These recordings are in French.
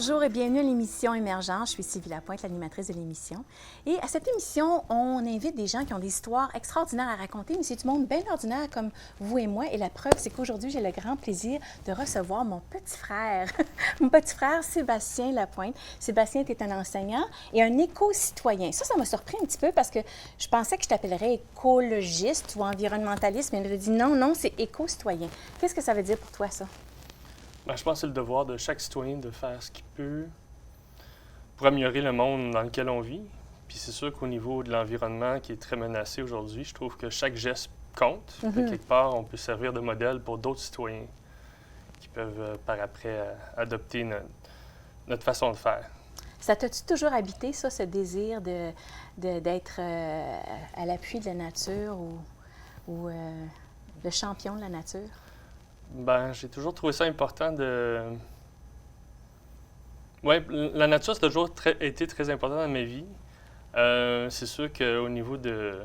Bonjour et bienvenue à l'émission Émergence. Je suis Sylvie Lapointe, l'animatrice de l'émission. Et à cette émission, on invite des gens qui ont des histoires extraordinaires à raconter, mais c'est du monde bien ordinaire comme vous et moi. Et la preuve, c'est qu'aujourd'hui, j'ai le grand plaisir de recevoir mon petit frère, mon petit frère Sébastien Lapointe. Sébastien, tu es un enseignant et un éco-citoyen. Ça m'a surpris un petit peu parce que je pensais que je t'appellerais écologiste ou environnementaliste, mais il m'a dit non, c'est éco-citoyen. Qu'est-ce que ça veut dire pour toi, ça? Ben, je pense que c'est le devoir de chaque citoyen de faire ce qu'il peut pour améliorer le monde dans lequel on vit. Puis c'est sûr qu'au niveau de l'environnement qui est très menacé aujourd'hui, je trouve que chaque geste compte. Quelque part, on peut servir de modèle pour d'autres citoyens qui peuvent par après adopter notre façon de faire. Ça t'a-tu toujours habité, ça, ce désir d'être à l'appui de la nature ou le champion de la nature? Ben, j'ai toujours trouvé ça important de... Oui, la nature, ça a toujours été très important dans ma vie. C'est sûr qu'au niveau de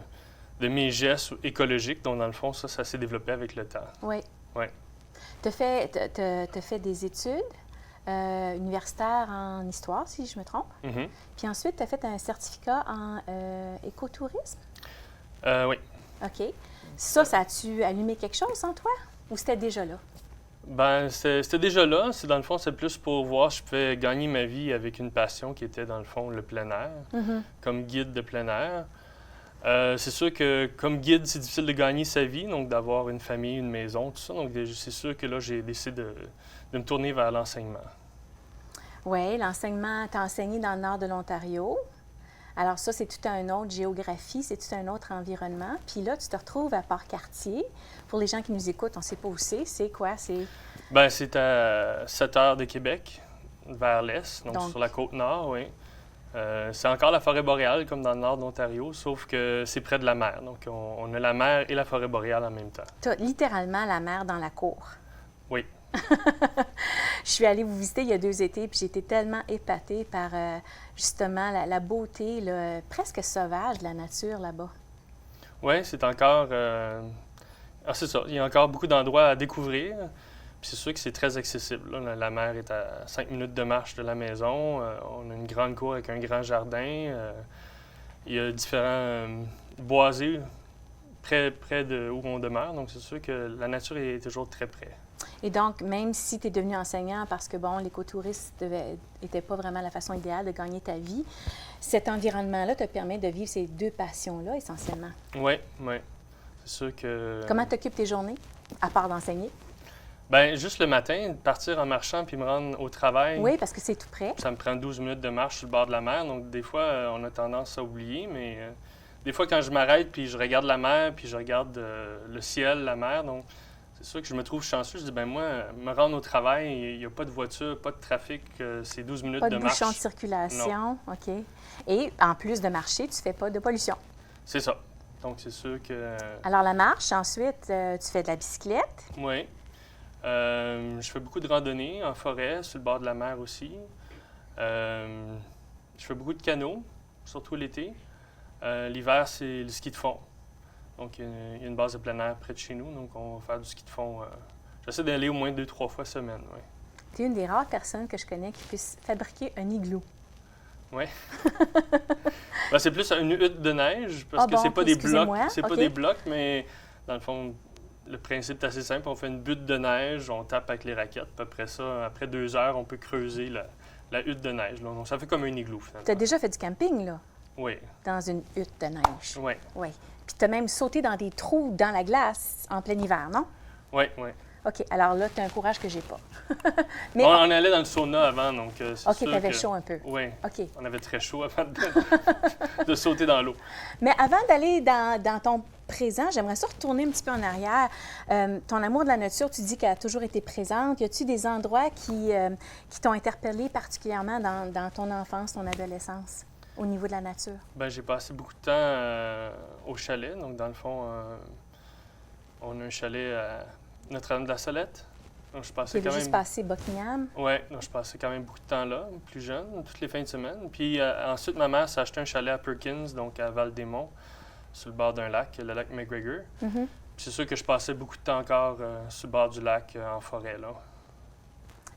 mes gestes écologiques, donc dans le fond, ça s'est développé avec le temps. Oui. Oui. Tu as fait des études universitaires en histoire, si je me trompe. Mm-hmm. Puis ensuite, tu as fait un certificat en écotourisme. Oui. OK. Ça a-tu allumé quelque chose en toi? Ou c'était déjà là? Ben, c'était déjà là. Dans le fond, c'est plus pour voir si je pouvais gagner ma vie avec une passion qui était, dans le fond, le plein air, comme guide de plein air. C'est sûr que comme guide, c'est difficile de gagner sa vie, donc d'avoir une famille, une maison, tout ça. Donc, c'est sûr que là, j'ai décidé de me tourner vers l'enseignement. Oui, l'enseignement, tu as enseigné dans le nord de l'Ontario. Alors ça, c'est tout un autre géographie, c'est tout un autre environnement. Puis là, tu te retrouves à Port-Cartier. Pour les gens qui nous écoutent, on ne sait pas où c'est. C'est quoi? Bien, c'est à 7 heures de Québec, vers l'est, donc sur la côte nord, oui. C'est encore la forêt boréale, comme dans le nord de l'Ontario, sauf que c'est près de la mer. Donc, on a la mer et la forêt boréale en même temps. Tu as littéralement la mer dans la cour. Oui. Je suis allée vous visiter il y a 2 étés, puis j'ai été tellement épatée par, justement, la beauté là, presque sauvage de la nature là-bas. Oui, c'est encore... c'est ça, il y a encore beaucoup d'endroits à découvrir. Puis c'est sûr que c'est très accessible. Là. La mer est à 5 minutes de marche de la maison. On a une grande cour avec un grand jardin. Il y a différents boisés près de où on demeure. Donc c'est sûr que la nature est toujours très près. Et donc, même si tu es devenu enseignant parce que, bon, l'écotourisme n'était pas vraiment la façon idéale de gagner ta vie, cet environnement-là te permet de vivre ces 2 passions-là, essentiellement. Oui, oui. C'est sûr que... Comment tu occupes tes journées, à part d'enseigner? Bien, juste le matin, partir en marchant puis me rendre au travail. Oui, parce que c'est tout près. Ça me prend 12 minutes de marche sur le bord de la mer. Donc, des fois, on a tendance à oublier, mais des fois, quand je m'arrête puis je regarde la mer puis je regarde le ciel, la mer, donc c'est sûr que je me trouve chanceux. Je dis, ben moi, me rendre au travail, il n'y a pas de voiture, pas de trafic, c'est 12 minutes de marche. Pas de bouchon de circulation, non. OK. Et en plus de marcher, tu ne fais pas de pollution. C'est ça. Donc, c'est sûr que... Alors, la marche, ensuite, tu fais de la bicyclette? Oui. Je fais beaucoup de randonnées en forêt, sur le bord de la mer aussi. Je fais beaucoup de canot, surtout l'été. L'hiver, c'est le ski de fond. Donc, il y a une base de plein air près de chez nous, donc on va faire du ski de fond. J'essaie d'aller au moins 2-3 fois semaine, oui. Tu es une des rares personnes que je connais qui puisse fabriquer un igloo. Oui. Ben, c'est plus une hutte de neige, parce que c'est pas des blocs. C'est pas des blocs, mais dans le fond, le principe est assez simple. On fait une butte de neige, on tape avec les raquettes, puis après ça, après 2 heures, on peut creuser la hutte de neige. Là. Donc, ça fait comme un igloo, finalement. Tu as déjà fait du camping, là? Oui. Dans une hutte de neige? Oui. Oui. Puis tu as même sauté dans des trous dans la glace en plein hiver, non? Oui, oui. OK. Alors là, tu as un courage que j'ai pas. Mais on allait dans le sauna avant, donc c'est sûr OK, tu avais chaud un peu. Oui. OK. On avait très chaud avant de sauter dans l'eau. Mais avant d'aller dans ton présent, j'aimerais ça retourner un petit peu en arrière. Ton amour de la nature, tu dis qu'elle a toujours été présente. Y a-t-il des endroits qui t'ont interpellé particulièrement dans ton enfance, ton adolescence, au niveau de la nature? Bien, j'ai passé beaucoup de temps au chalet. Donc, dans le fond, on a un chalet à Notre-Dame-de-la-Salette. Donc, je passais quand même... juste passé Buckingham? Oui, donc je passais quand même beaucoup de temps là, plus jeune, toutes les fins de semaine. Puis ensuite, ma mère s'est acheté un chalet à Perkins, donc à Val-des-Monts, sur le bord d'un lac, le lac McGregor. Puis c'est sûr que je passais beaucoup de temps encore sur le bord du lac, en forêt, là.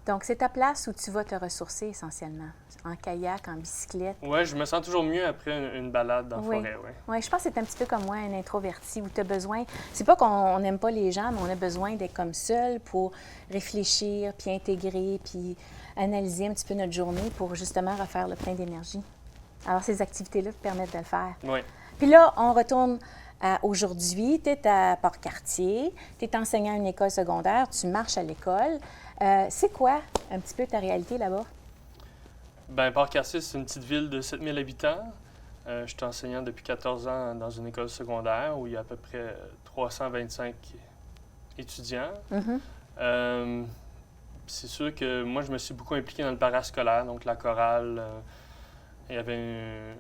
Donc, c'est ta place où tu vas te ressourcer essentiellement, en kayak, en bicyclette. Oui, je me sens toujours mieux après une balade dans la Oui. forêt, oui. Oui, je pense que c'est un petit peu comme moi, un introverti, où tu as besoin... C'est pas qu'on n'aime pas les gens, mais on a besoin d'être comme seul pour réfléchir, puis intégrer, puis analyser un petit peu notre journée pour justement refaire le plein d'énergie. Alors, ces activités-là te permettent de le faire. Oui. Puis là, on retourne à aujourd'hui. Tu es à Port-Cartier, tu es enseignant à une école secondaire, tu marches à l'école. C'est quoi un petit peu ta réalité là-bas? Bien, Port-Cartier, c'est une petite ville de 7000 habitants. Je suis enseignant depuis 14 ans dans une école secondaire où il y a à peu près 325 étudiants. C'est sûr que moi, je me suis beaucoup impliqué dans le parascolaire, donc la chorale. Il y avait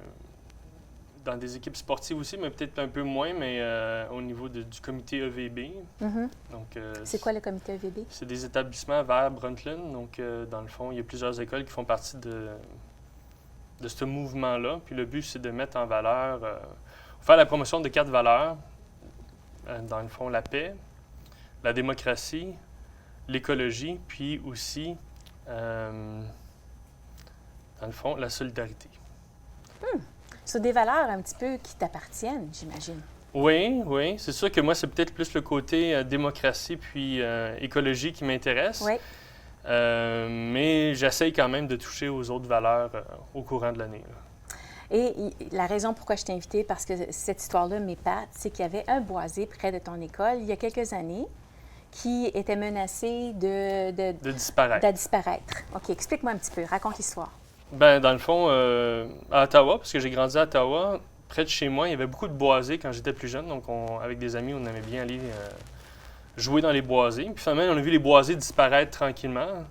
dans des équipes sportives aussi, mais peut-être un peu moins, mais au niveau du comité EVB. Donc, c'est quoi le comité EVB? C'est des établissements vers Brundtland. Donc, dans le fond, il y a plusieurs écoles qui font partie de ce mouvement-là. Puis le but, c'est de mettre en valeur, faire la promotion de 4 valeurs. Dans le fond, la paix, la démocratie, l'écologie, puis aussi, dans le fond, la solidarité. C'est des valeurs un petit peu qui t'appartiennent, j'imagine. Oui, oui. C'est sûr que moi, c'est peut-être plus le côté démocratie puis écologie qui m'intéresse. Oui. Mais j'essaye quand même de toucher aux autres valeurs au courant de l'année. Et la raison pourquoi je t'ai invitée, parce que cette histoire-là m'épate, c'est qu'il y avait un boisé près de ton école, il y a quelques années, qui était menacé de disparaître. OK, explique-moi un petit peu. Raconte l'histoire. Bien, dans le fond, à Ottawa, parce que j'ai grandi à Ottawa, près de chez moi, il y avait beaucoup de boisés quand j'étais plus jeune. Donc, avec des amis, on aimait bien aller jouer dans les boisés. Puis finalement, on a vu les boisés disparaître tranquillement,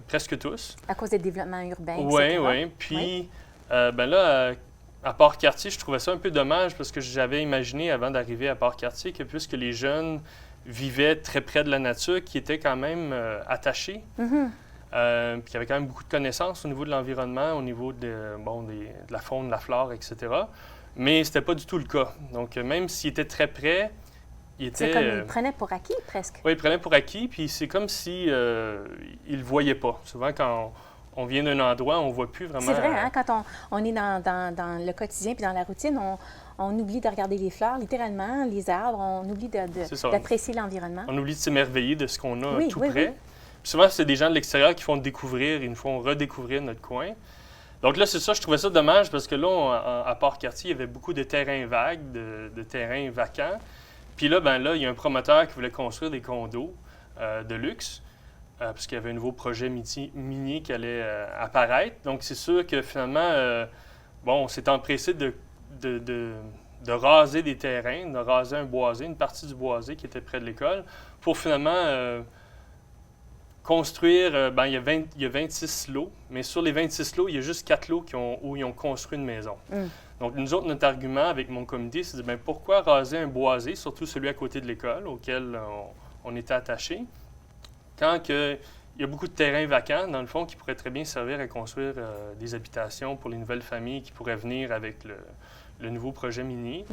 presque tous. À cause des développements urbains, Oui, etc. oui. Puis, ben là, à Port-Cartier, je trouvais ça un peu dommage parce que j'avais imaginé, avant d'arriver à Port-Cartier, que puisque les jeunes vivaient très près de la nature, qui étaient quand même attachés, puis qu'il y avait quand même beaucoup de connaissances au niveau de l'environnement, au niveau de la faune, de la flore, etc. Mais c'était pas du tout le cas. Donc, même s'ils étaient très près, ils étaient... C'est comme ils prenaient pour acquis, presque. Oui, ils prenaient pour acquis, puis c'est comme si ils le voyaient pas. Souvent, quand on vient d'un endroit, on voit plus vraiment... C'est vrai, hein? Quand on est dans le quotidien puis dans la routine, on oublie de regarder les fleurs, littéralement, les arbres, on oublie d'apprécier l'environnement. On oublie de s'émerveiller de ce qu'on a tout près. Oui. Puis souvent, c'est des gens de l'extérieur qui font découvrir, ils nous font redécouvrir notre coin. Donc là, c'est ça, je trouvais ça dommage parce que là, à Port-Cartier, il y avait beaucoup de terrains vagues, de terrains vacants. Puis là, il y a un promoteur qui voulait construire des condos de luxe, parce qu'il y avait un nouveau projet minier qui allait apparaître. Donc, c'est sûr que finalement, on s'est empressé de raser des terrains, de raser un boisé, une partie du boisé qui était près de l'école, pour finalement construire. Il y a 26 lots, mais sur les 26 lots, il y a juste 4 lots où ils ont construit une maison. Donc, nous autres, notre argument avec mon comité, c'est de pourquoi raser un boisé, surtout celui à côté de l'école, auquel on était attaché, quand il y a beaucoup de terrains vacants, dans le fond, qui pourraient très bien servir à construire des habitations pour les nouvelles familles qui pourraient venir avec le nouveau projet minier.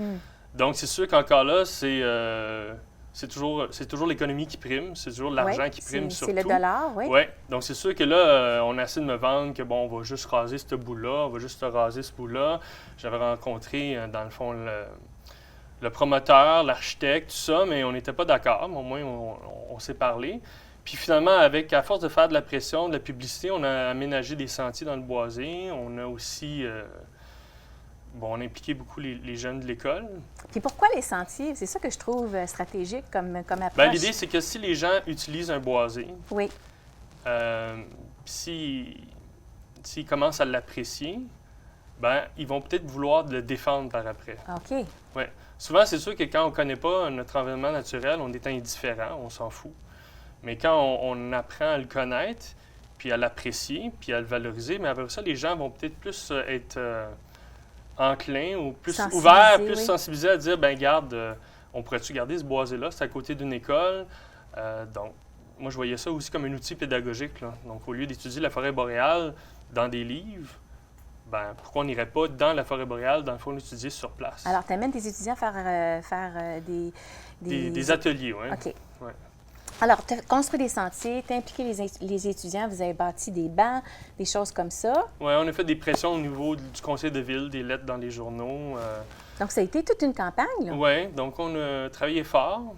Donc, c'est sûr qu'encore là, c'est toujours l'économie qui prime, c'est toujours l'argent qui prime surtout. C'est le dollar, oui. Oui, donc c'est sûr que là, on a essayé de me vendre que, on va juste raser ce bout-là, on va juste raser ce bout-là. J'avais rencontré, dans le fond, le promoteur, l'architecte, tout ça, mais on n'était pas d'accord, mais au moins, on s'est parlé. Puis finalement, à force de faire de la pression, de la publicité, on a aménagé des sentiers dans le boisé. On a aussi... on a impliqué beaucoup les jeunes de l'école. Puis pourquoi les sentiers? C'est ça que je trouve stratégique comme approche. L'idée, c'est que si les gens utilisent un boisé, oui. S'ils commencent à l'apprécier, ils vont peut-être vouloir le défendre par après. OK. Ouais. Souvent, c'est sûr que quand on ne connaît pas notre environnement naturel, on est indifférent, on s'en fout. Mais quand on apprend à le connaître, puis à l'apprécier, puis à le valoriser, mais après ça, les gens vont peut-être plus être... enclin ou plus ouvert, plus sensibilisé à dire, garde, on pourrait-tu garder ce boisé-là? C'est à côté d'une école. Donc, moi, je voyais ça aussi comme un outil pédagogique, là. Donc, au lieu d'étudier la forêt boréale dans des livres, pourquoi on n'irait pas dans la forêt boréale, dans le fond, l'étudier sur place? Alors, tu amènes tes étudiants à faire des ateliers, oui. OK. Ouais. Alors, tu as construit des sentiers, tu as impliqué les étudiants, vous avez bâti des bancs, des choses comme ça. Oui, on a fait des pressions au niveau du conseil de ville, des lettres dans les journaux. Donc, ça a été toute une campagne, là. Oui, donc on a travaillé fort.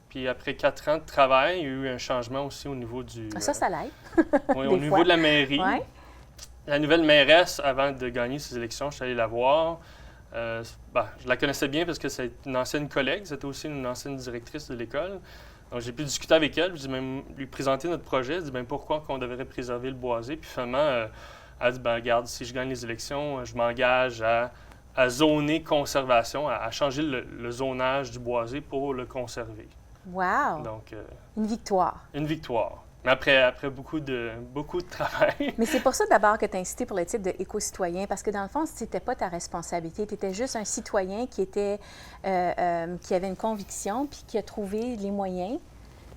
Puis après 4 ans de travail, il y a eu un changement aussi au niveau du... Ça l'aide. Oui, au niveau de la mairie. Ouais. La nouvelle mairesse, avant de gagner ces élections, je suis allé la voir. Je la connaissais bien parce que c'est une ancienne collègue, c'était aussi une ancienne directrice de l'école. Donc, j'ai pu discuter avec elle, puis même lui présenter notre projet. Je dis, pourquoi on devrait préserver le boisé. Puis finalement, elle dit, regarde, si je gagne les élections, je m'engage à zoner conservation, à changer le zonage du boisé pour le conserver. Wow! Donc, une victoire. Une victoire. Mais après beaucoup de travail. Mais c'est pour ça d'abord que tu as incité pour le titre de éco-citoyen, parce que dans le fond, ce n'était pas ta responsabilité. Tu étais juste un citoyen qui avait une conviction puis qui a trouvé les moyens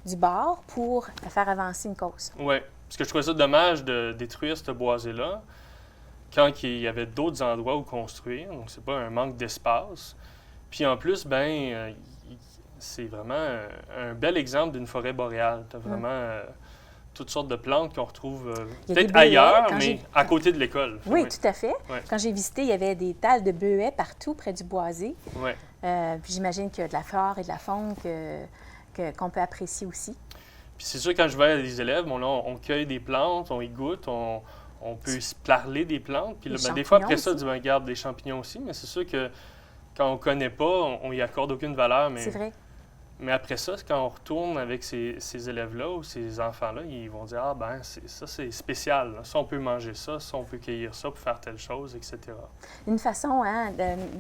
du bord pour faire avancer une cause. Oui, parce que je trouvais ça dommage de détruire ce boisé-là quand il y avait d'autres endroits où construire. Donc, c'est pas un manque d'espace. Puis en plus, c'est vraiment un bel exemple d'une forêt boréale. Tu as vraiment toutes sortes de plantes qu'on retrouve peut-être ailleurs, mais à côté de l'école. Oui, tout à fait. Ouais. Quand j'ai visité, il y avait des talles de beuets partout près du boisé. Ouais. Puis j'imagine qu'il y a de la flore et de la faune qu'on peut apprécier aussi. Puis c'est sûr, quand je vais à des élèves, on cueille des plantes, on y goûte, on peut se parler des plantes. Puis là, des fois, après ça, on garde des champignons aussi, mais c'est sûr que quand on ne connaît pas, on n'y accorde aucune valeur. C'est vrai. Mais après ça, quand on retourne avec ces élèves-là ou ces enfants-là, ils vont dire « Ah, ça, c'est spécial. Là. Ça, on peut manger ça. Ça, on peut cueillir ça pour faire telle chose, etc. » Une façon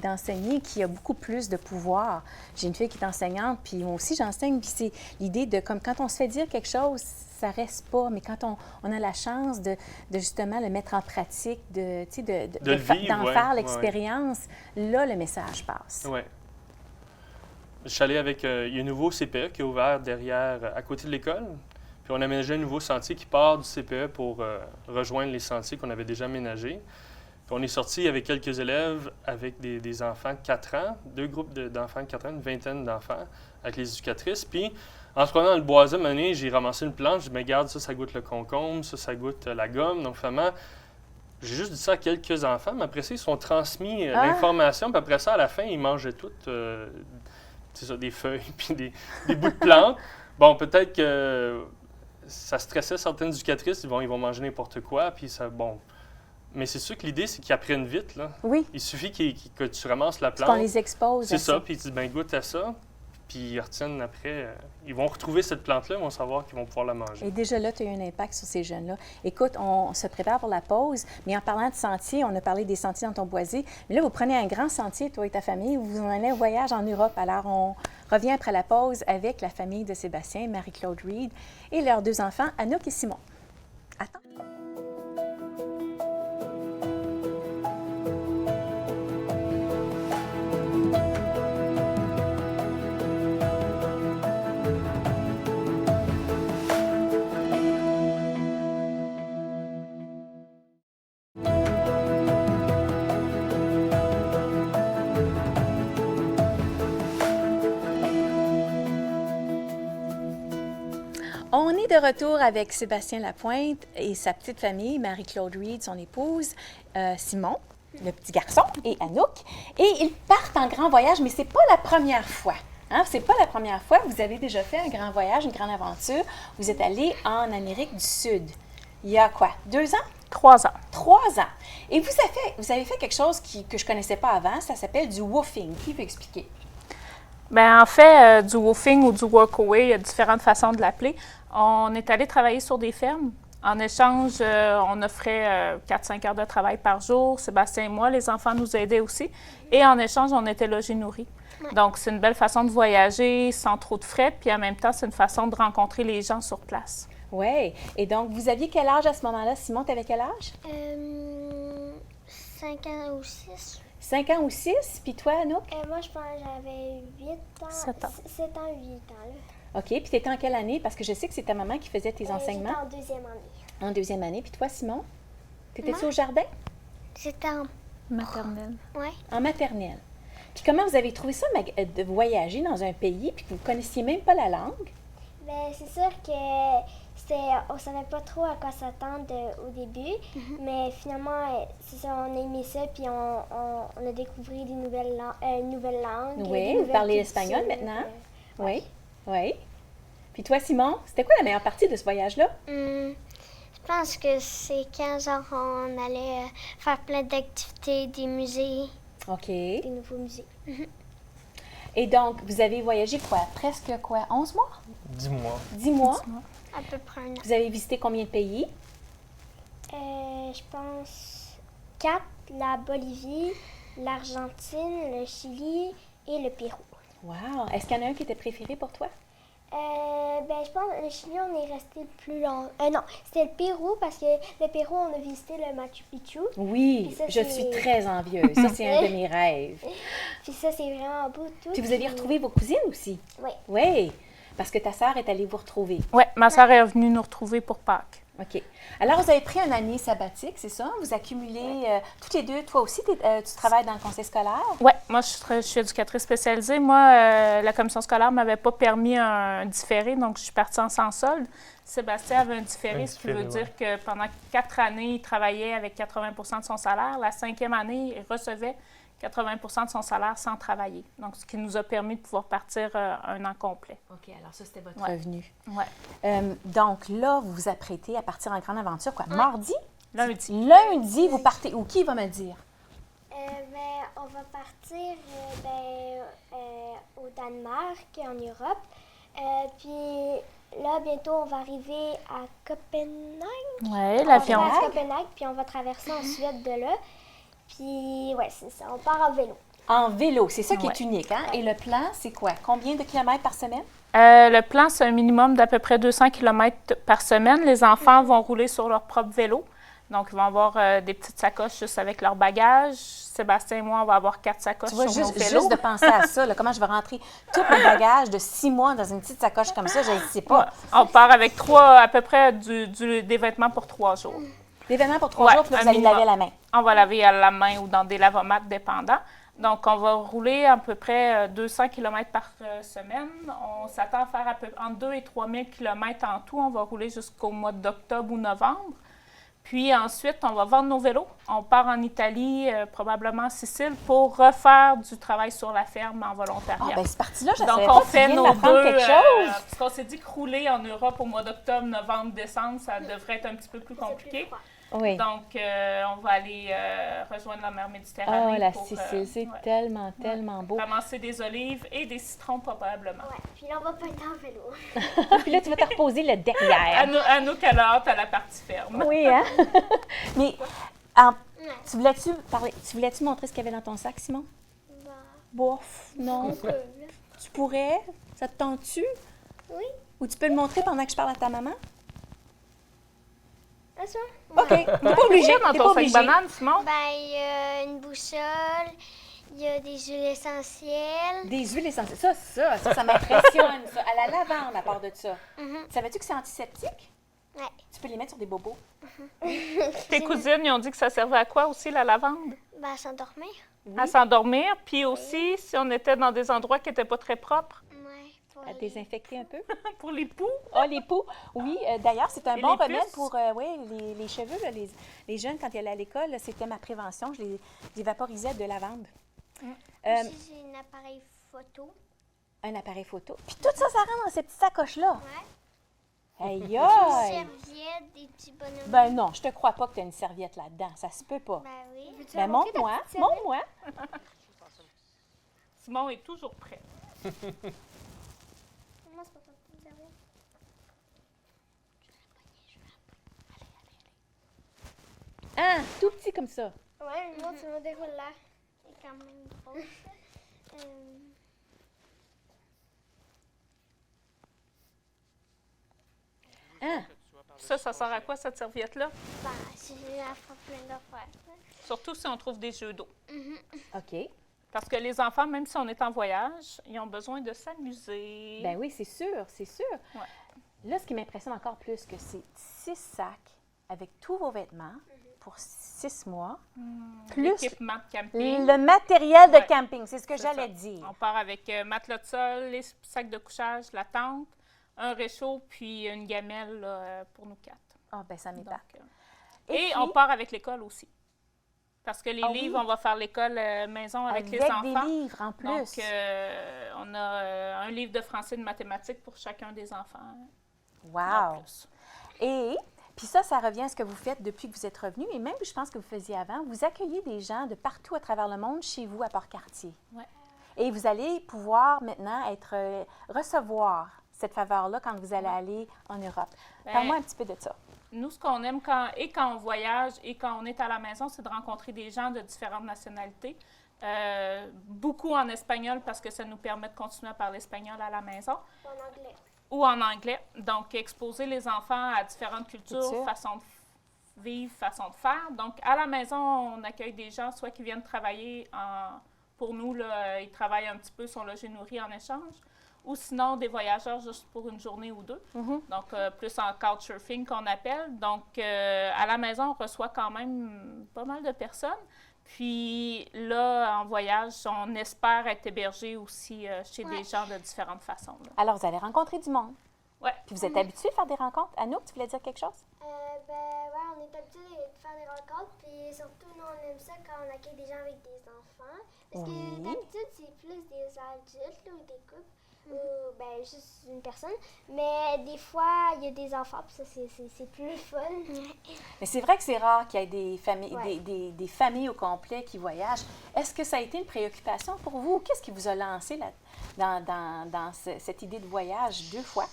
d'enseigner qui a beaucoup plus de pouvoir. J'ai une fille qui est enseignante, puis moi aussi, j'enseigne. Puis c'est l'idée de, comme quand on se fait dire quelque chose, ça reste pas. Mais quand on a la chance de justement le mettre en pratique, d'en faire l'expérience, là, le message passe. Oui. Je suis allé avec... il y a un nouveau CPE qui est ouvert à côté de l'école. Puis on a aménagé un nouveau sentier qui part du CPE pour rejoindre les sentiers qu'on avait déjà aménagés. Puis on est sorti avec quelques élèves, avec des enfants de 4 ans, 2 groupes d'enfants de 4 ans, une vingtaine d'enfants, avec les éducatrices. Puis en se prenant dans le boisé, j'ai ramassé une plante, je dis, regarde, ça goûte le concombre, ça goûte la gomme. Donc finalement, j'ai juste dit ça à quelques enfants, mais après ça, ils sont transmis l'information. Puis après ça, à la fin, ils mangeaient toutes... c'est ça, des feuilles puis des bouts de plantes. Bon, peut-être que ça stressait certaines éducatrices, ils vont manger n'importe quoi, puis ça, bon. Mais c'est sûr que l'idée, c'est qu'ils apprennent vite, là. Oui. Il suffit que tu ramasses la plante. Qu'on les expose. C'est ça, puis tu dis, goûte à ça, puis ils retiennent après. Ils vont retrouver cette plante-là, ils vont savoir qu'ils vont pouvoir la manger. Et déjà là, tu as eu un impact sur ces jeunes-là. Écoute, on se prépare pour la pause, mais en parlant de sentiers, on a parlé des sentiers dans ton boisé, mais là, vous prenez un grand sentier, toi et ta famille, vous en allez en voyage en Europe. Alors, on revient après la pause avec la famille de Sébastien, Marie-Claude Reed et leurs 2 enfants, Anouk et Simon. Attends. On est de retour avec Sébastien Lapointe et sa petite famille, Marie-Claude Reed, son épouse, Simon, le petit garçon, et Anouk. Et ils partent en grand voyage, mais c'est pas la première fois. Hein? C'est pas la première fois. Vous avez déjà fait un grand voyage, une grande aventure. Vous êtes allés en Amérique du Sud. Il y a quoi? 2 ans? 3 ans. 3 ans. Et vous avez fait quelque chose que je connaissais pas avant. Ça s'appelle du woofing. Qui peut expliquer? Bien, en fait, du woofing ou du workaway, il y a différentes façons de l'appeler. On est allé travailler sur des fermes. En échange, on offrait 4-5 heures de travail par jour. Sébastien et moi, les enfants nous aidaient aussi. Et en échange, on était logés nourris. Ouais. Donc, c'est une belle façon de voyager sans trop de frais. Puis en même temps, c'est une façon de rencontrer les gens sur place. Oui. Et donc, vous aviez quel âge à ce moment-là? Simon, tu avais quel âge? 5 ans ou 6. 5 ans ou 6? Puis toi, Anouk? Moi, je pense que j'avais 8 ans. 7 ans. 7 ans, 8 ans. Là. OK. Puis tu étais en quelle année? Parce que je sais que c'est ta maman qui faisait tes enseignements. J'étais en 2e année. En 2e année. Puis toi, Simon? T'étais-tu au jardin? J'étais en maternelle. Oui. En maternelle. Puis comment vous avez trouvé ça de voyager dans un pays puis que vous ne connaissiez même pas la langue? Ben, c'est sûr que on savait pas trop à quoi s'attendre au début, mais finalement, c'est ça, on a aimé ça, puis on a découvert des nouvelles langues. Oui, vous parlez l'espagnol maintenant? Oui, oui. Puis toi, Simon, c'était quoi la meilleure partie de ce voyage-là? Je pense que c'est quand genre, on allait faire plein d'activités, des musées, OK. des nouveaux musées. Et donc, vous avez voyagé presque 11 mois? 10 mois. 10 mois? À peu près un an. Vous avez visité combien de pays? Je pense 4, la Bolivie, l'Argentine, le Chili et le Pérou. Wow! Est-ce qu'il y en a un qui était préféré pour toi? Je pense que le Chili, on est resté plus long. Non, c'était le Pérou parce que le Pérou, on a visité le Machu Picchu. Oui, Puis ça, je c'est- suis très envieuse. Ça, c'est un de mes rêves. Puis ça, c'est vraiment beau tout. Puis vous avez retrouvé vos cousines aussi? Oui. Oui, parce que ta sœur est allée vous retrouver. Oui, ma sœur est venue nous retrouver pour Pâques. OK. Alors, vous avez pris une année sabbatique, c'est ça? Vous accumulez toutes les deux. Toi aussi, tu travailles dans le conseil scolaire? Oui, moi, je suis éducatrice spécialisée. Moi, la commission scolaire ne m'avait pas permis un différé, donc je suis partie en sans solde. Sébastien avait un différé, ce qui veut dire que pendant 4 années, il travaillait avec 80 de son salaire. La 5e année, il recevait 80 de son salaire sans travailler. Donc, ce qui nous a permis de pouvoir partir un an complet. OK, alors ça, c'était votre Ouais. revenu. Oui. Donc là, vous vous apprêtez à partir en grande aventure, quoi? Mardi? Lundi. Lundi, vous partez où? Qui va me dire? On va partir au Danemark, en Europe. Puis là, bientôt, on va arriver à Copenhague. Oui, On l'avion. va à Copenhague, puis on va traverser en Suède de là. Puis, ouais, c'est ça. On part en vélo. En vélo, c'est ça qui est Ouais. unique, hein? Et le plan, c'est quoi? Combien de kilomètres par semaine? Le plan, c'est un minimum d'à peu près 200 km par semaine. Les enfants vont rouler sur leur propre vélo. Donc, ils vont avoir des petites sacoches juste avec leur bagage. Sébastien et moi, on va avoir 4 sacoches Tu vois, sur nos juste vélos. de penser à ça, là, comment je vais rentrer tous mes bagages de 6 mois dans une petite sacoche comme ça, je ne sais pas. Ouais. On part avec à peu près des vêtements pour 3 jours. L'événement pour 3 Ouais, jours, puis là, un vous allez minimum. laver à la main. On va laver à la main ou dans des lavomates dépendants. Donc, on va rouler à peu près 200 km par semaine. On s'attend à faire entre 2 et 3 000 km en tout. On va rouler jusqu'au mois d'octobre ou novembre. Puis ensuite, on va vendre nos vélos. On part en Italie, probablement en Sicile, pour refaire du travail sur la ferme en volontariat. Ah, bien, c'est parti là, je ne Donc, savais on pas, fait tu viens nos d'apprendre deux. quelque chose. Parce qu'on s'est dit que rouler en Europe au mois d'octobre, novembre, décembre, ça devrait être un petit peu plus C'est compliqué. plus froid. Oui. Donc, on va aller rejoindre la mer Méditerranée. Oh, la pour, Sicile, c'est ouais, tellement, tellement beau. ramasser des olives et des citrons probablement. Ouais. Puis là, on va pas être en vélo. Puis là, tu vas te reposer le derrière. À nous qu'elle a hâte à la partie ferme. Oui, hein? Mais, tu voulais-tu montrer ce qu'il y avait dans ton sac, Simon? Bah, Bof, non. on peut, là. Tu pourrais? Ça te tente-tu? Oui. Ou tu peux le montrer pendant que je parle à ta maman? Ah, ça? OK. T'es pas obligé. Dans T'es ton pas sac obligé. banane, Simon? Ben, il y a une boussole, il y a des huiles essentielles. Des huiles essentielles. Ça m'impressionne, ça. À la lavande, à part de ça. Savais-tu que c'est antiseptique? Ouais. Tu peux les mettre sur des bobos. Tes cousines, ils ont dit que ça servait à quoi aussi, la lavande? Ben, s'endormir. À s'endormir. Puis aussi, si on était dans des endroits qui n'étaient pas très propres, Ouais. Pour À désinfecter un peu. pour les poux. Ah, les poux. Oui, d'ailleurs, c'est un Et bon les remède puces? pour les cheveux. Là, les jeunes, quand ils allaient à l'école, là, c'était ma prévention. Je les vaporisais de lavande. Aussi, j'ai un appareil photo. Un appareil photo. Puis tout ça, ça rentre dans ces petites sacoches-là. Ouais. Aïe, Des aïe! serviettes, des petits bonhommes. Ben non, je te crois pas que tu as une serviette là-dedans. Ça se peut pas. Ben oui. Ben montre-moi, montre-moi. Simon est toujours prêt. Moi, c'est pas ta petite serviette. Ah, tout petit comme ça. Ouais, mais moi, tu me déroules là. C'est quand même drôle. Ah, Ça sert à quoi, cette serviette-là? Ben, si j'ai à faire plein d'affaires. Surtout si on trouve des jeux d'eau. OK. Parce que les enfants, même si on est en voyage, ils ont besoin de s'amuser. Ben oui, c'est sûr, c'est sûr. Ouais. Là, ce qui m'impressionne encore plus, que c'est 6 sacs avec tous vos vêtements pour 6 mois, plus L'équipement de camping. le matériel de Ouais. camping. C'est ce que C'est j'allais ça. dire. On part avec matelas de sol, les sacs de couchage, la tente. un réchaud puis une gamelle là, pour nous 4. Ah, ben ça m'épate. Donc, et on part avec l'école aussi. Parce que les Ah livres, oui? on va faire l'école maison avec les enfants. des livres en plus. Donc, on a un livre de français et de mathématiques pour chacun des enfants. En Wow! plus. Et puis ça revient à ce que vous faites depuis que vous êtes revenu, et même, je pense que vous faisiez avant, vous accueillez des gens de partout à travers le monde chez vous à Port-Cartier. Ouais. Et vous allez pouvoir maintenant recevoir cette faveur-là quand vous allez aller en Europe. Ben, Parle-moi un petit peu de ça. Nous, ce qu'on aime quand on voyage et quand on est à la maison, c'est de rencontrer des gens de différentes nationalités. Beaucoup en espagnol parce que ça nous permet de continuer à parler espagnol à la maison. En anglais. Ou en anglais. Donc, exposer les enfants à différentes cultures, façons de vivre, façons de faire. Donc, à la maison, on accueille des gens, soit qui viennent travailler pour nous, là, ils travaillent un petit peu, sont logés nourris en échange, ou sinon des voyageurs juste pour une journée ou deux. Donc, plus en couchsurfing qu'on appelle. Donc, à la maison, on reçoit quand même pas mal de personnes. Puis là, en voyage, on espère être hébergé aussi chez des gens de différentes façons. Là. Alors, vous allez rencontrer du monde. Ouais. Puis vous êtes habitué à faire des rencontres. Anouk, tu voulais dire quelque chose? On est habitué de faire des rencontres, puis surtout, nous, on aime ça quand on accueille des gens avec des enfants. Parce que d'habitude, c'est plus des adultes là, ou des couples, ou juste une personne. Mais des fois, il y a des enfants, puis ça, c'est plus fun. Mais c'est vrai que c'est rare qu'il y ait des familles, Ouais. des familles au complet qui voyagent. Est-ce que ça a été une préoccupation pour vous? Qu'est-ce qui vous a lancé dans cette idée de voyage 2 fois?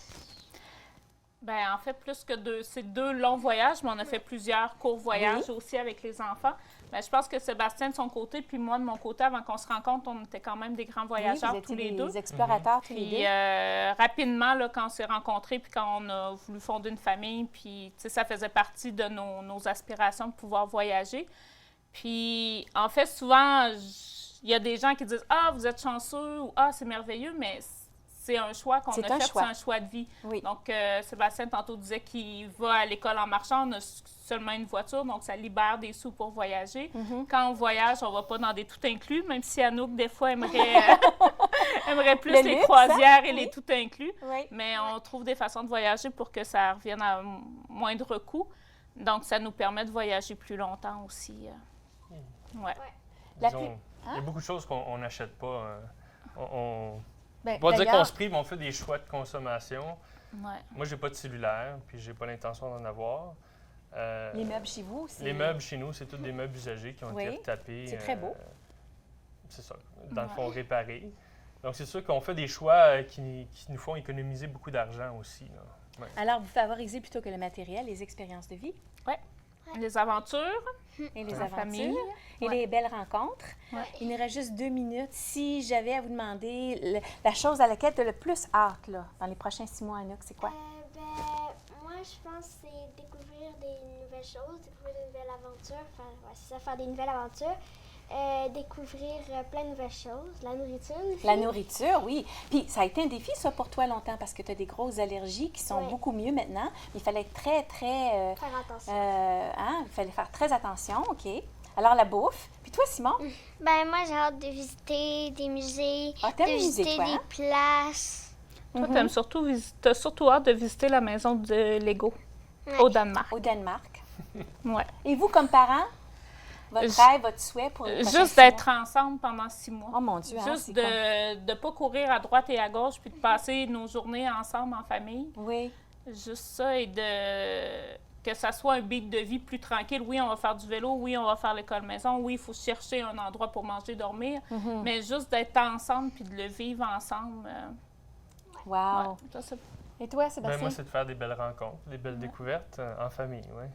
Bien, en fait, plus que c'est 2 longs voyages, mais on a fait plusieurs courts voyages aussi avec les enfants. Bien, je pense que Sébastien de son côté, puis moi de mon côté, avant qu'on se rencontre, on était quand même des grands voyageurs tous les deux. Des explorateurs tous les Puis deux. rapidement, là, quand on s'est rencontrés, puis quand on a voulu fonder une famille, puis ça faisait partie de nos aspirations de pouvoir voyager. Puis en fait, souvent, il y a des gens qui disent « Ah, vous êtes chanceux » ou « Ah, c'est merveilleux », mais c'est un choix qu'on a fait, c'est un choix de vie. Oui. Donc, Sébastien, tantôt, disait qu'il va à l'école en marchant, on a seulement une voiture, donc ça libère des sous pour voyager. Quand on voyage, on ne va pas dans des tout inclus, même si Anouk, des fois, aimerait plus les luxe, croisières et oui. les tout inclus. Oui. Mais on trouve des façons de voyager pour que ça revienne à moindre coût. Donc, ça nous permet de voyager plus longtemps aussi. Ouais. Disons, il y a beaucoup de choses qu'on n'achète pas. Ben, On va dire d'ailleurs- qu'on se prive, mais on fait des choix de consommation. Ouais. Moi, j'ai pas de cellulaire, puis j'ai pas l'intention d'en avoir. Les meubles chez vous aussi. Les meubles chez nous, c'est tous des meubles usagés qui ont Oui, été retapés. c'est très beau. C'est ça, dans le fond, réparés. Donc, c'est sûr qu'on fait des choix qui nous font économiser beaucoup d'argent aussi. Là. Ouais. Alors, vous favorisez plutôt que le matériel, les expériences de vie Les aventures. et les La aventures famille. et les belles rencontres. Ouais. Il nous reste juste 2 minutes. Si j'avais à vous demander la chose à laquelle tu as le plus hâte là, dans les prochains 6 mois, Anouk, c'est quoi? Moi, je pense que c'est découvrir des nouvelles choses, découvrir de nouvelles aventures, faire des nouvelles aventures, découvrir plein de nouvelles choses, la nourriture aussi. La nourriture, oui. Puis ça a été un défi, ça, pour toi longtemps, parce que tu as des grosses allergies qui sont Oui. beaucoup mieux maintenant. Il fallait être très, très... Faire attention. il fallait faire très attention, OK. Alors, la bouffe. Puis toi, Simon? Moi, j'ai hâte de visiter des musées, Ah, t'aimes de les musées, visiter toi, des hein? places. Toi, t'as surtout hâte de visiter la maison de Lego au Danemark. Au Danemark. Ouais. Et vous, comme parents, votre Je- rêve, votre souhait pour les prochains Juste 6 mois? d'être ensemble pendant 6 mois. Oh mon Dieu, hein, Juste c'est de ne pas courir à droite et à gauche, puis de passer nos journées ensemble en famille. Oui. Juste ça et que ça soit un beat de vie plus tranquille. Oui, on va faire du vélo. Oui, on va faire l'école maison. Oui, il faut chercher un endroit pour manger, dormir. Mais juste d'être ensemble puis de le vivre ensemble. Wow. Ouais, ça, c'est- Et toi, Ben, Sébastien? moi, c'est de faire des belles rencontres, des belles découvertes en famille. Ouais.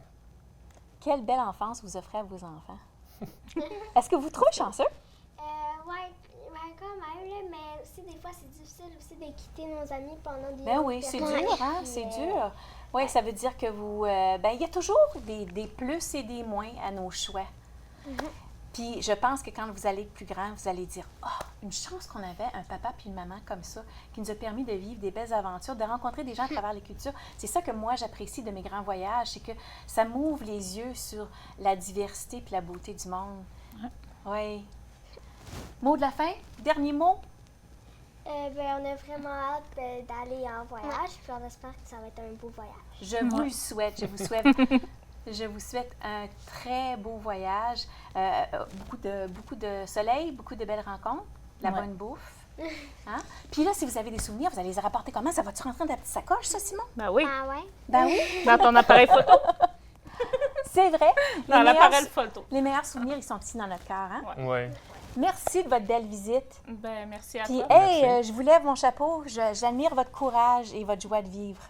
Quelle belle enfance vous offrez à vos enfants. Est-ce que vous trouvez chanceux? Quand même, là, mais aussi des fois c'est difficile aussi de quitter nos amis pendant des Ben oui, c'est dur, hein? C'est dur. Oui, ça veut dire que vous... il y a toujours des plus et des moins à nos choix. Puis je pense que quand vous allez être plus grand, vous allez dire « Ah, une chance qu'on avait un papa puis une maman comme ça, qui nous a permis de vivre des belles aventures, de rencontrer des gens à travers les cultures. » C'est ça que moi, j'apprécie de mes grands voyages, c'est que ça m'ouvre les yeux sur la diversité puis la beauté du monde. Oui. Mot de la fin? Dernier mot? On a vraiment hâte d'aller en voyage, puis on espère que ça va être un beau voyage. Je vous le souhaite, je vous souhaite un très beau voyage, beaucoup de soleil, beaucoup de belles rencontres, de la bonne bouffe. Hein? Puis là, si vous avez des souvenirs, vous allez les rapporter comment? Ça va-tu rentrer dans ta petite sacoche, ça, Simon? Ben oui, Ah ouais? Ben oui, dans ton appareil photo, c'est vrai. dans Les l'appareil meilleurs- photo. Les meilleurs souvenirs, ils sont ici dans notre cœur. Hein? Oui. Merci de votre belle visite. Ben merci à Puis, toi. hey, Merci. je vous lève mon chapeau. J'admire votre courage et votre joie de vivre.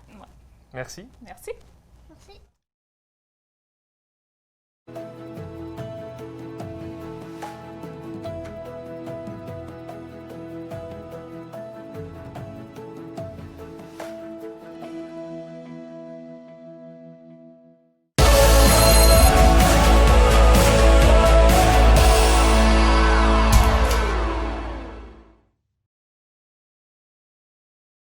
Merci. Merci. Merci.